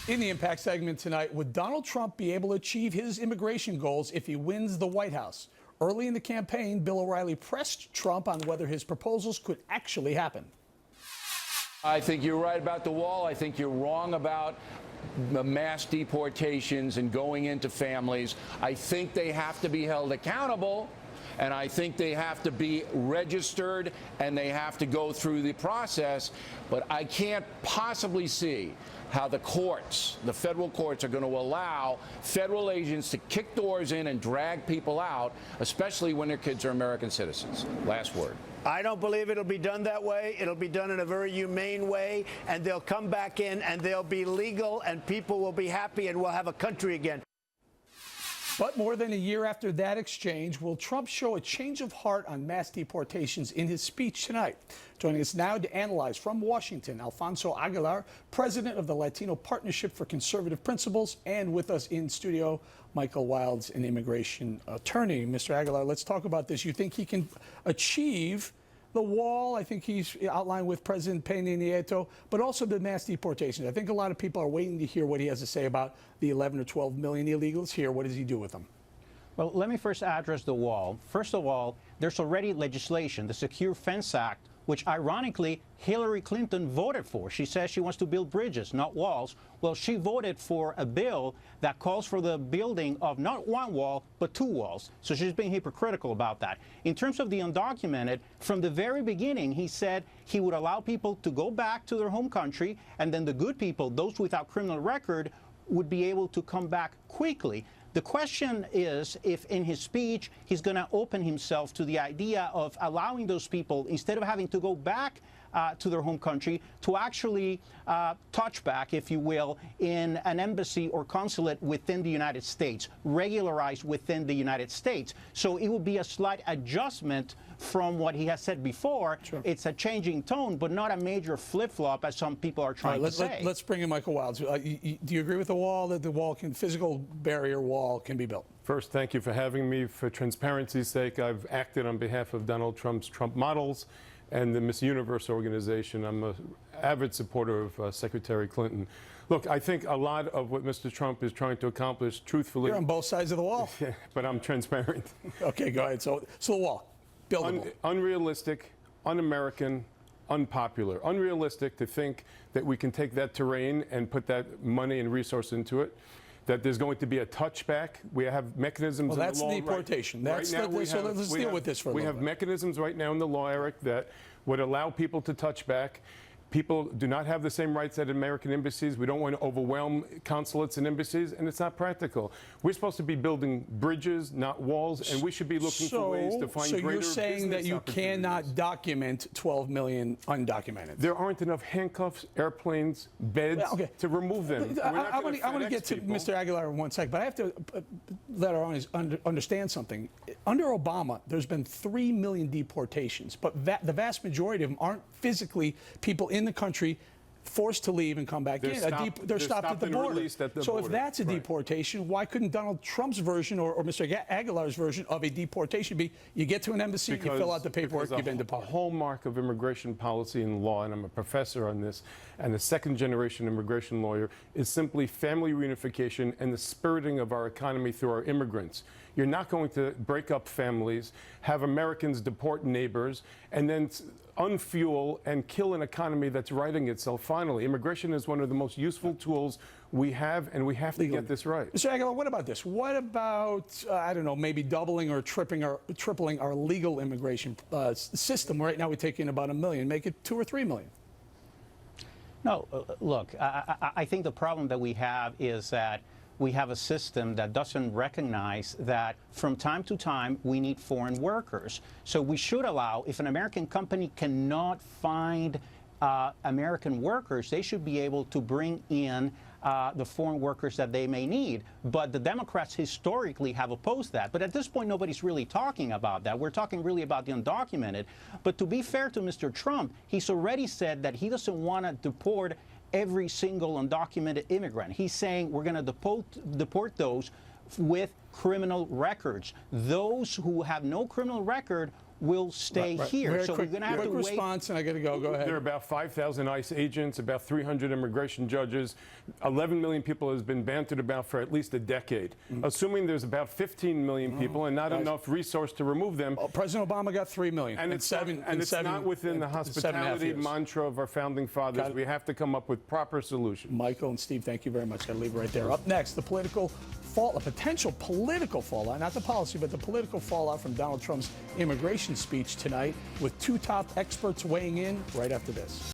In the Impact segment tonight, would Donald Trump be able to achieve his immigration goals if he wins the White House? Early in the campaign, Bill O'Reilly pressed Trump on whether his proposals could actually happen. I think you're right about the wall. I think you're wrong about the mass deportations and going into families. I think they have to be held accountable, and I think they have to be registered, and they have to go through the process. But I can't possibly see how the courts, the federal courts, are going to allow federal agents to kick doors in and drag people out, especially when their kids are American citizens. Last word. I don't believe it'll be done that way. It'll be done in a very humane way, and they'll come back in, and they'll be legal, and people will be happy, and we'll have a country again. But more than a year after that exchange, will Trump show a change of heart on mass deportations in his speech tonight? Joining us now to analyze from Washington, Alfonso Aguilar, president of the Latino Partnership for Conservative Principles, and with us in studio, Michael Wilds, an immigration attorney. Mr. Aguilar, let's talk about this. You think he can achieve the wall? I think he's outlined with President Peña Nieto, but also the mass deportations. I think a lot of people are waiting to hear what he has to say about the 11 or 12 million illegals here. What does he do with them? Well, let me first address the wall. First of all, there's already legislation, the Secure Fence Act, which ironically Hillary Clinton voted for. She says she wants to build bridges, not walls. Well, she voted for a bill that calls for the building of not one wall, but two walls. So she's being hypocritical about that. In terms of the undocumented, from the very beginning, he said he would allow people to go back to their home country, and then the good people, those without criminal record, would be able to come back quickly. The question is if in his speech he's going to open himself to the idea of allowing those people, instead of having to go back to their home country, to actually touch back, if you will, in an embassy or consulate within the United States, regularized within the United States. So it will be a slight adjustment from what he has said before. Sure. It's a changing tone, but not a major flip-flop, as some people are trying to say. Let's bring in Michael Wilds. Do you agree with the wall, that the wall can, physical barrier wall can be built? First, thank you for having me. For transparency's sake, I've acted on behalf of Donald Trump's Trump Models and the Miss Universe organization. I'm an avid supporter of Secretary Clinton. Look, I think a lot of what Mr. Trump is trying to accomplish, truthfully... You're on both sides of the wall. Yeah, but I'm transparent. Okay, go ahead. So the wall. Unrealistic, un-American, unpopular. Unrealistic to think that we can take that terrain and put that money and resource into it, that there's going to be a touchback. We have mechanisms in the law. Well, that's deportation. Let's deal with this for a little bit. We have mechanisms right now in the law, Eric, that would allow people to touch back. People do not have the same rights at American embassies. We don't want to overwhelm consulates and embassies, and it's not practical. We're supposed to be building bridges, not walls, and we should be looking for ways to find greater business opportunities. So you're saying that you cannot document 12 million undocumented? There aren't enough handcuffs, airplanes, beds to remove them. I want to get to Mr. Aguilar in 1 sec, but I have to let our audience understand something. Under Obama, there's been 3 million deportations, but the vast majority of them aren't physically people in the country forced to leave and come back in. They're stopped at the border. So if that's a deportation, why couldn't Donald Trump's version or Mr. Aguilar's version of a deportation be you get to an embassy, you fill out the paperwork, you've been deported? A hallmark of immigration policy and law, and I'm a professor on this, and a second-generation immigration lawyer, is simply family reunification and the spiriting of our economy through our immigrants. You're not going to break up families, have Americans deport neighbors, and then unfuel and kill an economy that's righting itself finally. Immigration is one of the most useful tools we have, and we have to get this right. Mr. Aguilar, what about this? What about, I don't know, maybe doubling or tripling our legal immigration system? Right now we take in about 1 million, make it 2 or 3 million. No, look, I think the problem that we have is that we have a system that doesn't recognize that from time to time we need foreign workers. So we should allow, if an American company cannot find American workers, they should be able to bring in the foreign workers that they may need. But the Democrats historically have opposed that. But at this point, nobody's really talking about that. We're talking really about the undocumented. But to be fair to Mr. Trump, he's already said that he doesn't want to deport every single undocumented immigrant. He's saying we're going to deport those with criminal records. Those who have no criminal record will stay here. Very So quick, we're going to have to quick wait. response, and I got to go. Go ahead. There are about 5,000 ICE agents, about 300 immigration judges. 11 million people has been bantered about for at least a decade. Assuming there's about 15 million people and not enough resource to remove them. President Obama got 3 million. And it's not within the hospitality mantra of our founding fathers. We have to come up with proper solutions. Michael and Steve, thank you very much. Got to leave it right there. Up next, the potential political fallout, not the policy, but the political fallout from Donald Trump's immigration speech tonight, with two top experts weighing in right after this.